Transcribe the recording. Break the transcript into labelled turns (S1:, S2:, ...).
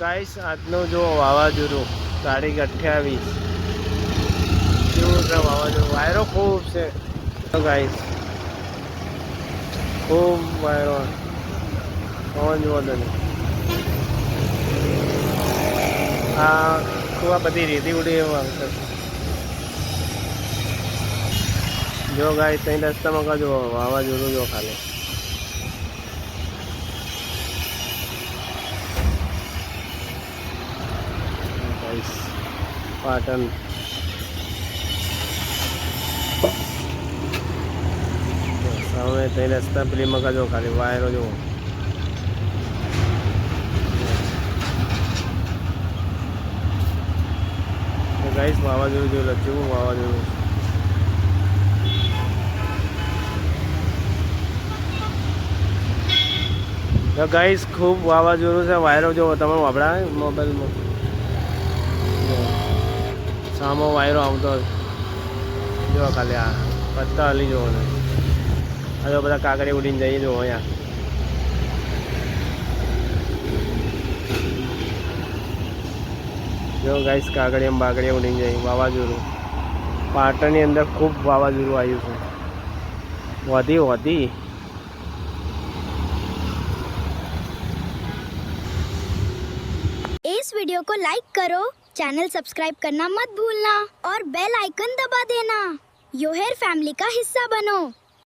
S1: Guys આજનું જો વાવાઝોડું તારીખ 28 કેવું છે વાવાઝોડું, વાયરો ખૂબ છે ગાઈસ, ખૂબ વાયરો, પવન જુઓ તમે, આ ખૂબ આ બધી રેતી ઉડી એવું જો ગાઈસ ત્યાં રસ્તામાં કાં જો વાવાઝોડું જો ખાલી પાટણ સામે ત્યાં રસ્તા પેલી મકા જો ખાલી વાયરો જો ગાઈસ વાવાઝોડું જોયું લચ્યું વાવાઝોડું ગાઈસ ખૂબ વાવાઝોડું છે, વાયરો જો તમે વાપરા મોબાઈલમાં સામો વાયરો આવતો જો ખાલી આ પત્તા હલી જવો ને આ જો બધા કાગડી ઉડીને જઈએ જો અહીંયા જો ગાઈસ કાગડી એમ બાગડી ઉડીને જઈએ વાવાઝોડું પાટણની અંદર ખૂબ વાવાઝોડું આવ્યું છે વધી
S2: इस वीडियो को लाइक करो, चैनल सब्सक्राइब करना मत भूलना और बेल आइकन दबा देना। योहेर फैमिली का हिस्सा बनो।